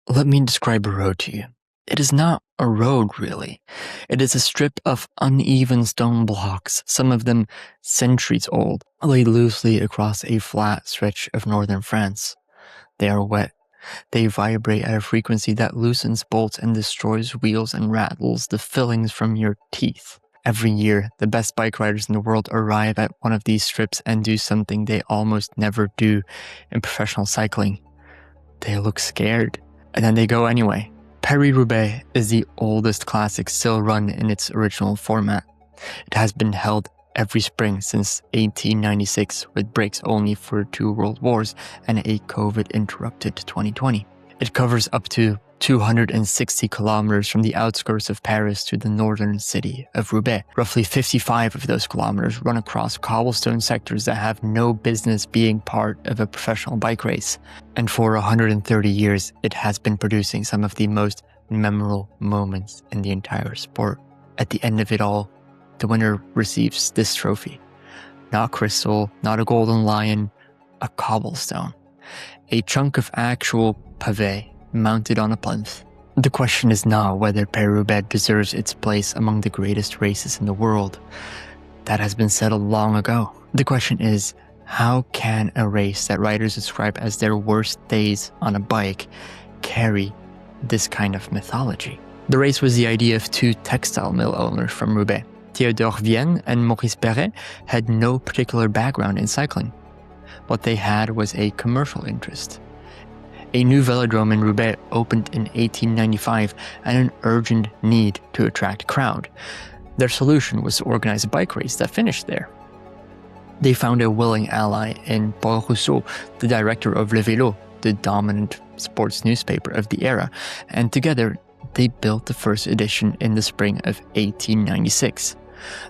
Let me describe a road to you. It is not a road, really. It is a strip of uneven stone blocks, some of them centuries old, laid loosely across a flat stretch of northern France. They are wet. They vibrate at a frequency that loosens bolts and destroys wheels and rattles the fillings from your teeth. Every year, the best bike riders in the world arrive at one of these strips and do something they almost never do in professional cycling. They look scared, and then they go anyway. Paris-Roubaix is the oldest classic still run in its original format. It has been held every spring since 1896, with breaks only for 2 world wars and a COVID-interrupted 2020. It covers up to 260 kilometers from the outskirts of Paris to the northern city of Roubaix. Roughly 55 of those kilometers run across cobblestone sectors that have no business being part of a professional bike race. And for 130 years, it has been producing some of the most memorable moments in the entire sport. At the end of it all, the winner receives this trophy. Not crystal, not a golden lion, a cobblestone. A chunk of actual pavé mounted on a plinth. The question is not whether Paris-Roubaix deserves its place among the greatest races in the world. That has been settled long ago. The question is, how can a race that riders describe as their worst days on a bike carry this kind of mythology? The race was the idea of 2 textile mill owners from Roubaix. Théodore Vienne and Maurice Perret had no particular background in cycling. What they had was a commercial interest. A new velodrome in Roubaix opened in 1895 and an urgent need to attract a crowd. Their solution was to organize a bike race that finished there. They found a willing ally in Paul Rousseau, the director of Le Vélo, the dominant sports newspaper of the era, and together they built the first edition in the spring of 1896.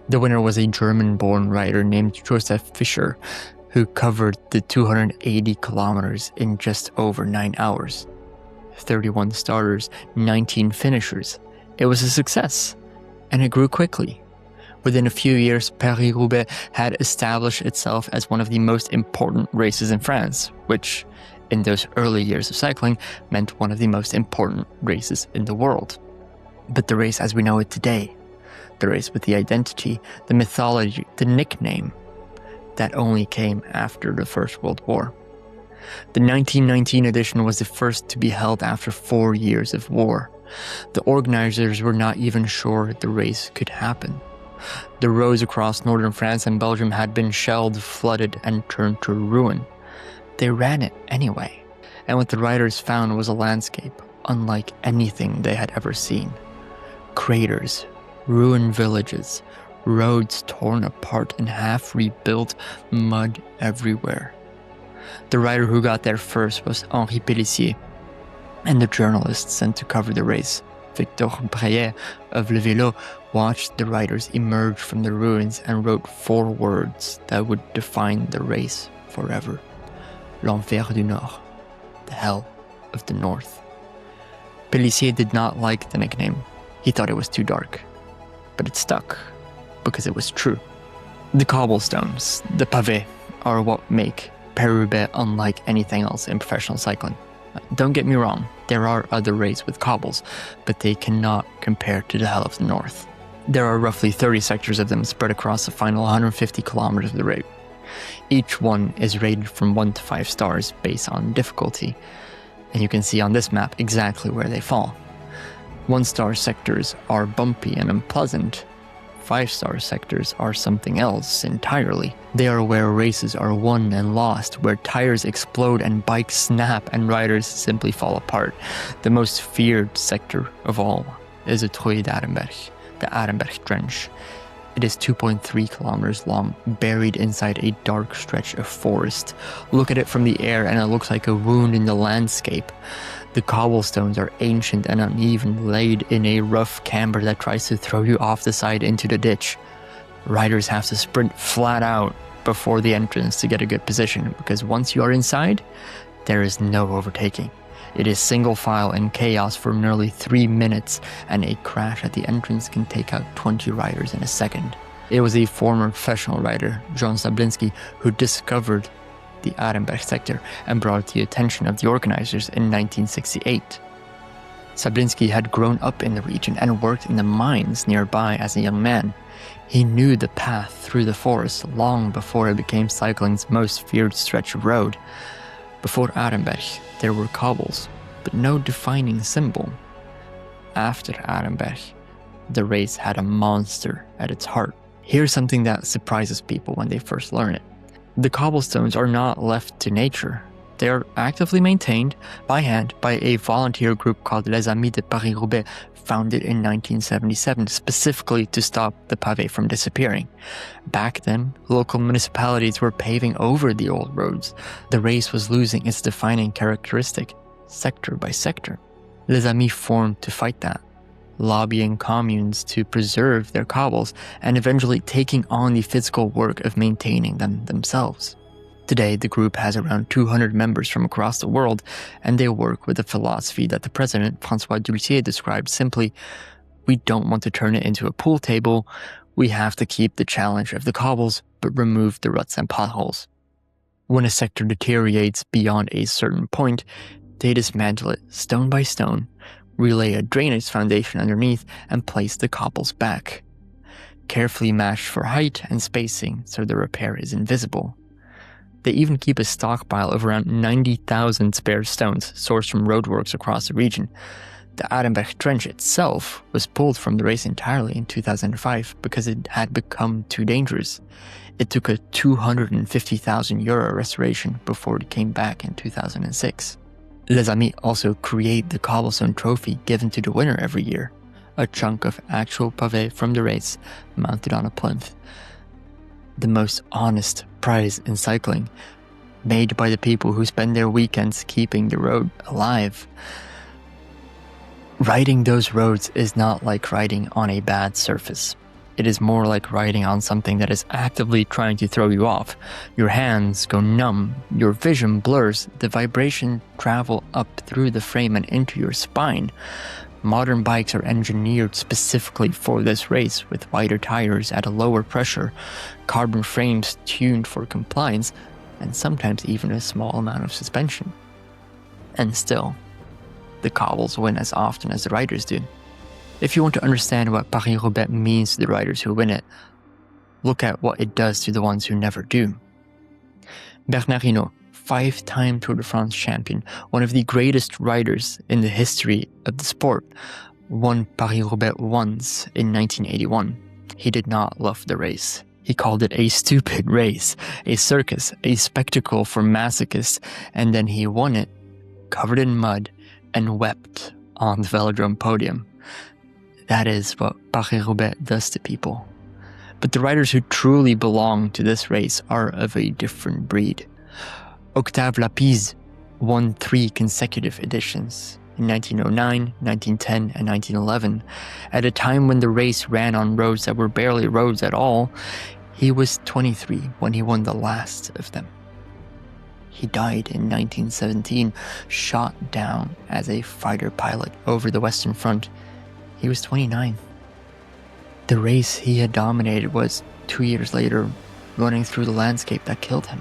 The winner was a German-born rider named Joseph Fischer, who covered the 280 kilometers in just over 9 hours. 31 starters, 19 finishers. It was a success, and it grew quickly. Within a few years, Paris-Roubaix had established itself as one of the most important races in France, which, in those early years of cycling, meant one of the most important races in the world. But the race as we know it today, the race with the identity, the mythology, the nickname, that only came after the First World War. The 1919 edition was the first to be held after 4 years of war. The organizers were not even sure the race could happen. The roads across northern France and Belgium had been shelled, flooded, and turned to ruin. They ran it anyway, and what the riders found was a landscape unlike anything they had ever seen. Craters, ruined villages, roads torn apart and half rebuilt, mud everywhere. The rider who got there first was Henri Pélissier, and the journalist sent to cover the race, Victor Breillet of Le Vélo, watched the riders emerge from the ruins and wrote 4 words that would define the race forever. L'enfer du Nord, the hell of the north. Pélissier did not like the nickname. He thought it was too dark, but it stuck because it was true. The cobblestones, the pavé, are what make Paris-Roubaix unlike anything else in professional cycling. Don't get me wrong, there are other races with cobbles, but they cannot compare to the hell of the north. There are roughly 30 sectors of them spread across the final 150 kilometers of the route. Each one is rated from 1 to 5 stars based on difficulty, and you can see on this map exactly where they fall. 1-star sectors are bumpy and unpleasant. 5-star sectors are something else entirely. They are where races are won and lost, where tires explode and bikes snap and riders simply fall apart. The most feared sector of all is the Trou d'Arenberg, the Arenberg Trench. It is 2.3 kilometers long, buried inside a dark stretch of forest. Look at it from the air and it looks like a wound in the landscape. The cobblestones are ancient and uneven, laid in a rough camber that tries to throw you off the side into the ditch. Riders have to sprint flat out before the entrance to get a good position, because once you are inside, there is no overtaking. It is single file and chaos for nearly 3 minutes, and a crash at the entrance can take out 20 riders in a second. It was a former professional rider, John Sablinski, who discovered the Arenberg sector and brought it to the attention of the organizers in 1968. Sablinski had grown up in the region and worked in the mines nearby as a young man. He knew the path through the forest long before it became cycling's most feared stretch of road. Before Arenberg, there were cobbles, but no defining symbol. After Arenberg, the race had a monster at its heart. Here's something that surprises people when they first learn it. The cobblestones are not left to nature. They are actively maintained by hand by a volunteer group called Les Amis de Paris-Roubaix, founded in 1977 specifically to stop the pavé from disappearing. Back then, local municipalities were paving over the old roads. The race was losing its defining characteristic, sector by sector. Les Amis formed to fight that, lobbying communes to preserve their cobbles and eventually taking on the physical work of maintaining them themselves. Today, the group has around 200 members from across the world, and they work with a philosophy that the president, François Dulcier, described simply: we don't want to turn it into a pool table, we have to keep the challenge of the cobbles, but remove the ruts and potholes. When a sector deteriorates beyond a certain point, they dismantle it stone by stone, relay a drainage foundation underneath, and place the cobbles back, carefully matched for height and spacing so the repair is invisible. They even keep a stockpile of around 90,000 spare stones sourced from roadworks across the region. The Arenberg Trench itself was pulled from the race entirely in 2005 because it had become too dangerous. It took a €250,000 restoration before it came back in 2006. Les Amis also create the cobblestone trophy given to the winner every year, a chunk of actual pavé from the race mounted on a plinth. The most honest prize in cycling, made by the people who spend their weekends keeping the road alive. Riding those roads is not like riding on a bad surface. It is more like riding on something that is actively trying to throw you off. Your hands go numb, your vision blurs, the vibration travel up through the frame and into your spine. Modern bikes are engineered specifically for this race, with wider tires at a lower pressure, carbon frames tuned for compliance, and sometimes even a small amount of suspension. And still, the cobbles win as often as the riders do. If you want to understand what Paris-Roubaix means to the riders who win it, look at what it does to the ones who never do. Bernard Hinault, 5-time Tour de France champion, one of the greatest riders in the history of the sport, won Paris-Roubaix once in 1981. He did not love the race. He called it a stupid race, a circus, a spectacle for masochists, and then he won it, covered in mud, and wept on the velodrome podium. That is what Paris-Roubaix does to people. But the riders who truly belong to this race are of a different breed. Octave Lapise won 3 consecutive editions, in 1909, 1910, and 1911. At a time when the race ran on roads that were barely roads at all, he was 23 when he won the last of them. He died in 1917, shot down as a fighter pilot over the Western Front. He was 29. The race he had dominated was, 2 years later, running through the landscape that killed him.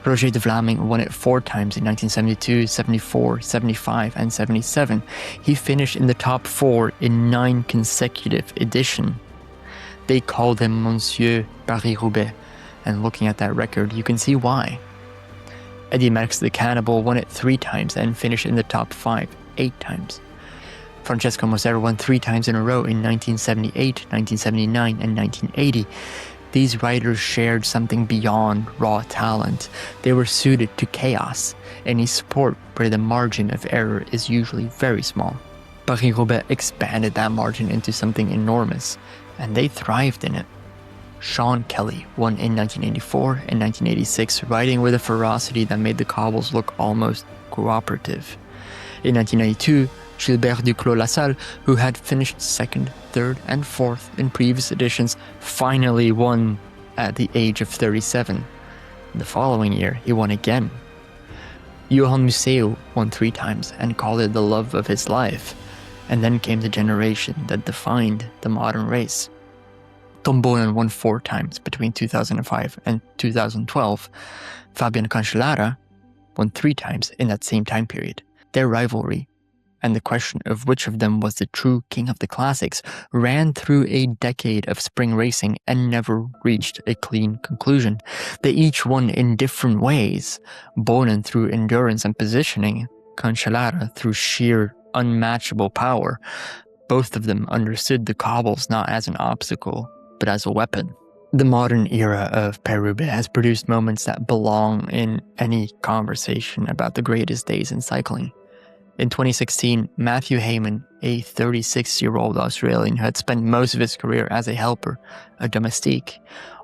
Roger de Vlaming won it 4 times in 1972, 74, 75, and 77. He finished in the top 4 in 9 consecutive editions. They called him Monsieur Paris-Roubaix, and looking at that record, you can see why. Eddy Merckx the Cannibal won it 3 times and finished in the top 5 8 times. Francesco Moser won 3 times in a row in 1978, 1979, and 1980. These riders shared something beyond raw talent. They were suited to chaos, in a sport where the margin of error is usually very small. Paris-Roubaix expanded that margin into something enormous, and they thrived in it. Sean Kelly won in 1984 and 1986, riding with a ferocity that made the cobbles look almost cooperative. In 1992, Gilbert Duclos-Lassalle, who had finished 2nd, 3rd, and 4th in previous editions, finally won at the age of 37. The following year, he won again. Johan Museeuw won 3 times and called it the love of his life. And then came the generation that defined the modern race. Tom Boonen won 4 times between 2005 and 2012. Fabian Cancellara won 3 times in that same time period. Their rivalry and the question of which of them was the true king of the classics ran through a decade of spring racing and never reached a clean conclusion. They each won in different ways, Bonin through endurance and positioning, Cancellara through sheer unmatchable power. Both of them understood the cobbles not as an obstacle, but as a weapon. The modern era of Paris-Roubaix has produced moments that belong in any conversation about the greatest days in cycling. In 2016, Matthew Hayman, a 36-year-old Australian who had spent most of his career as a helper, a Domestique,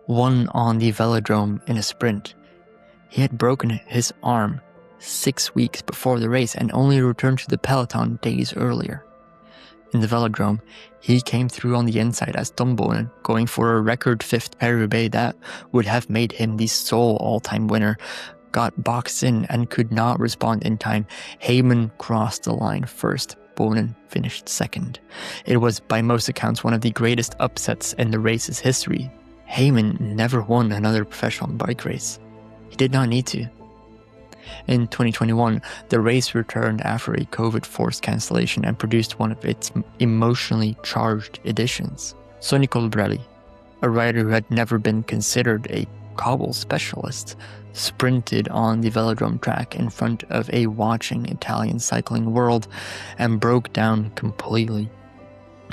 won on the velodrome in a sprint. He had broken his arm 6 weeks before the race and only returned to the peloton days earlier. In the velodrome, he came through on the inside as Tom Bonin, going for a record 5th Paris-Roubaix that would have made him the sole all-time winner. Got boxed in and could not respond in time. Hayman crossed the line first. Bonin finished second. It was by most accounts one of the greatest upsets in the race's history. Hayman never won another professional bike race. He did not need to. In 2021, the race returned after a COVID-forced cancellation and produced one of its emotionally charged editions. Sonny Colbrelli, a rider who had never been considered a cobble specialist, sprinted on the velodrome track in front of a watching Italian cycling world and broke down completely.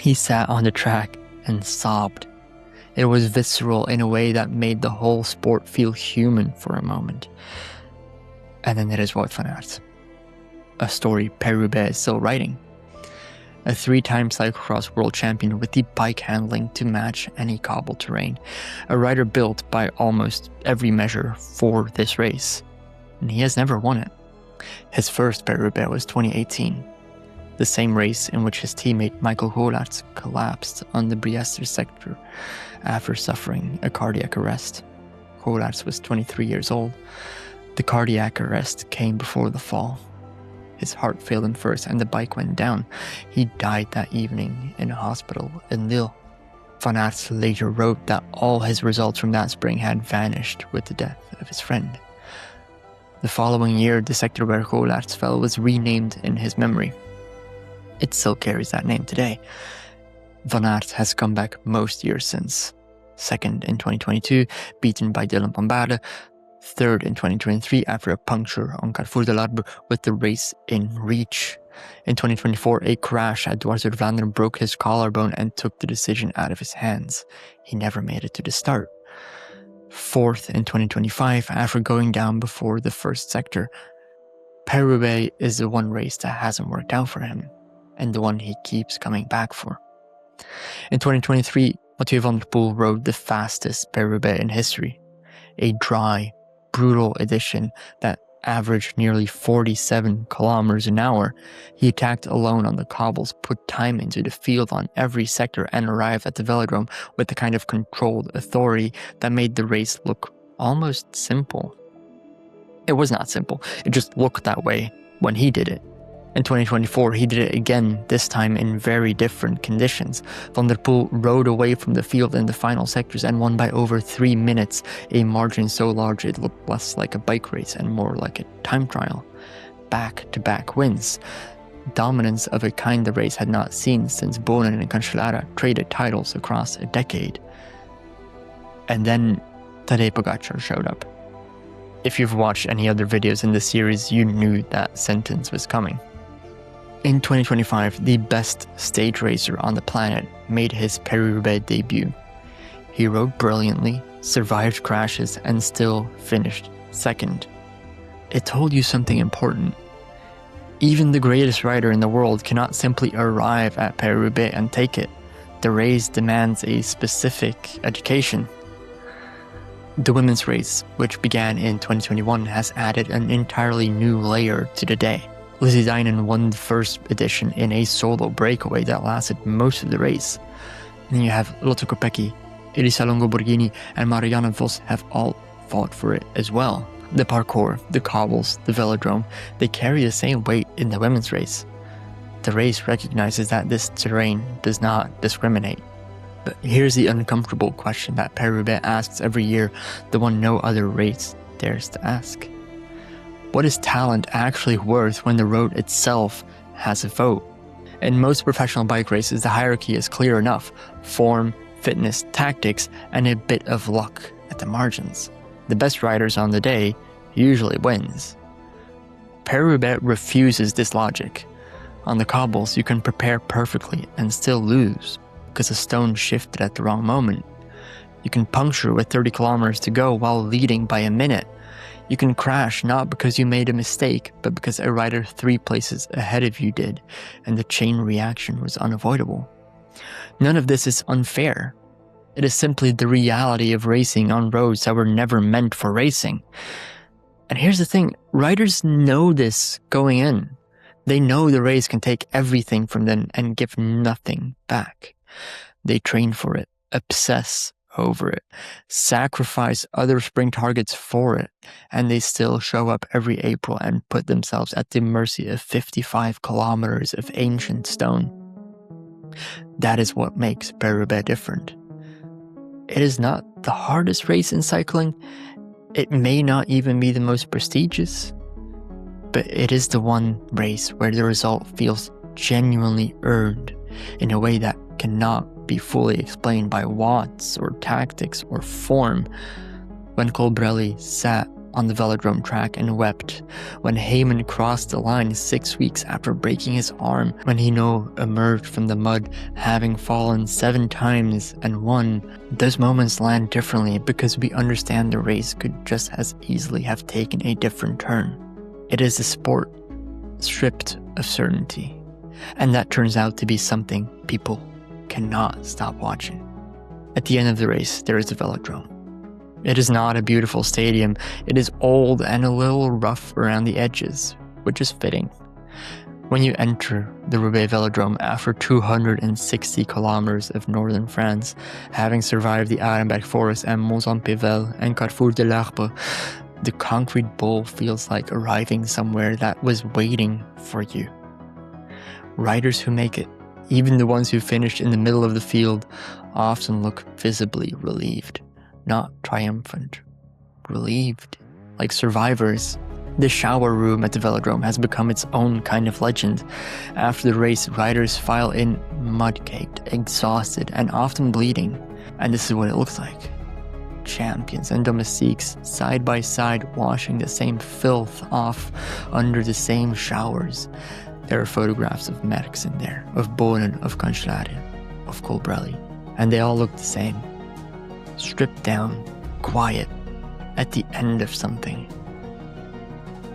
He sat on the track and sobbed. It was visceral in a way that made the whole sport feel human for a moment. And then there is Wout van Aert, a story Paris-Roubaix is still writing. A 3-time cyclocross world champion with the bike handling to match any cobble terrain. A rider built by almost every measure for this race. And he has never won it. His first Paris-Roubaix was 2018. The same race in which his teammate Michael Holarz collapsed on the Briester sector after suffering a cardiac arrest. Holarz was 23 years old. The cardiac arrest came before the fall. His heart failed him first and the bike went down. He died that evening in a hospital in Lille. Van Aert later wrote that all his results from that spring had vanished with the death of his friend. The following year, the sector where Holarz fell was renamed in his memory. It still carries that name today. Van Aert has come back most years since. Second in 2022, beaten by Dylan van Baarle. Third in 2023 after a puncture on Carrefour de l'Arbre with the race in reach. In 2024, a crash at Dwars door Vlaanderen broke his collarbone and took the decision out of his hands. He never made it to the start. Fourth in 2025 after going down before the first sector. Paris-Roubaix is the one race that hasn't worked out for him, and the one he keeps coming back for. In 2023, Mathieu van der Poel rode the fastest Paris-Roubaix in history. A dry, brutal edition that averaged nearly 47 kilometers an hour. He attacked alone on the cobbles, put time into the field on every sector, and arrived at the velodrome with the kind of controlled authority that made the race look almost simple. It was not simple, it just looked that way when he did it. In 2024, he did it again, this time in very different conditions. Van der Poel rode away from the field in the final sectors and won by over 3 minutes, a margin so large it looked less like a bike race and more like a time trial. Back-to-back wins. Dominance of a kind the race had not seen since Bonin and Cancellara traded titles across a decade. And then Tadej Pogačar showed up. If you've watched any other videos in this series, you knew that sentence was coming. In 2025, the best stage racer on the planet made his Paris-Roubaix debut. He rode brilliantly, survived crashes, and still finished second. It told you something important. Even the greatest rider in the world cannot simply arrive at Paris-Roubaix and take it. The race demands a specific education. The women's race, which began in 2021, has added an entirely new layer to the day. Lizzie Deignan won the first edition in a solo breakaway that lasted most of the race. And then you have Lotte Kopecky, Elisa Longo Borghini, and Marianne Vos have all fought for it as well. The parkour, the cobbles, the velodrome, they carry the same weight in the women's race. The race recognizes that this terrain does not discriminate. But here's the uncomfortable question that Paris-Roubaix asks every year, the one no other race dares to ask. What is talent actually worth when the road itself has a vote. In most professional bike races, the hierarchy is clear enough: form, fitness, tactics, and a bit of luck at the margins. The best riders on the day usually wins. Paris-Roubaix refuses this logic. On the cobbles, you can prepare perfectly and still lose because a stone shifted at the wrong moment. You can puncture with 30 kilometers to go while leading by a minute. You can crash not because you made a mistake, but because a rider 3 places ahead of you did, and the chain reaction was unavoidable. None of this is unfair. It is simply the reality of racing on roads that were never meant for racing. And here's the thing, riders know this going in. They know the race can take everything from them and give nothing back. They train for it, obsess over it, sacrifice other sprint targets for it, and they still show up every April and put themselves at the mercy of 55 kilometers of ancient stone. That is what makes Paris-Roubaix different. It is not the hardest race in cycling. It may not even be the most prestigious, but it is the one race where the result feels genuinely earned in a way that cannot be fully explained by watts or tactics or form. When Colbrelli sat on the velodrome track and wept, when Heyman crossed the line 6 weeks after breaking his arm, when Hinault emerged from the mud having fallen 7 times and won, those moments land differently because we understand the race could just as easily have taken a different turn. It is a sport stripped of certainty, and that turns out to be something people cannot stop watching. At the end of the race, there is the velodrome. It is not a beautiful stadium. It is old and a little rough around the edges, which is fitting. When you enter the Roubaix velodrome after 260 kilometers of northern France, having survived the Arenberg forest and Mont-Saint-Pével and Carrefour de l'Arbre, the concrete bowl feels like arriving somewhere that was waiting for you. Riders who make it, even the ones who finished in the middle of the field, often look visibly relieved. Not triumphant, relieved, like survivors. The shower room at the velodrome has become its own kind of legend. After the race, riders file in mud-caked, exhausted, and often bleeding. And this is what it looks like. Champions and domestiques side by side washing the same filth off under the same showers. There are photographs of Merckx in there, of Bonen, of Cancellara, of Colbrelli, and they all look the same. Stripped down, quiet, at the end of something.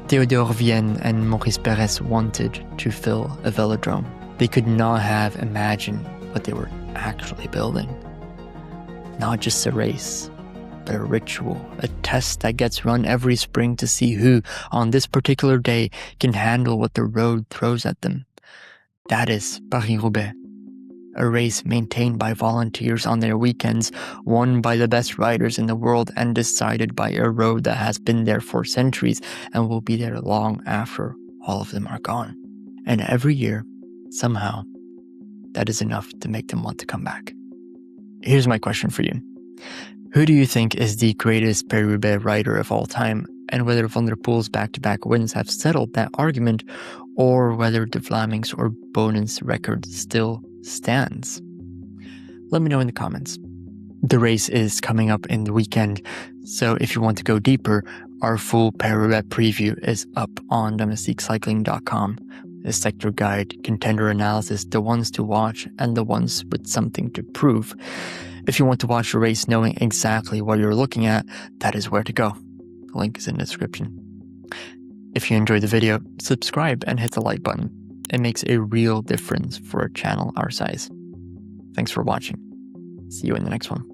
Théodore Vienne and Maurice Perez wanted to fill a velodrome. They could not have imagined what they were actually building. Not just a race, but a ritual, a test that gets run every spring to see who, on this particular day, can handle what the road throws at them. That is Paris-Roubaix. A race maintained by volunteers on their weekends, won by the best riders in the world, and decided by a road that has been there for centuries and will be there long after all of them are gone. And every year, somehow, that is enough to make them want to come back. Here's my question for you. Who do you think is the greatest Paris-Roubaix rider of all time, and whether Van der Poel's back-to-back wins have settled that argument, or whether De Vlaming's or Bonen's record still stands? Let me know in the comments. The race is coming up in the weekend, so if you want to go deeper, our full Paris-Roubaix preview is up on domestiquecycling.com. A sector guide, contender analysis, the ones to watch, and the ones with something to prove. If you want to watch a race knowing exactly what you're looking at, that is where to go. The link is in the description. If you enjoyed the video, subscribe and hit the like button. It makes a real difference for a channel our size. Thanks for watching. See you in the next one.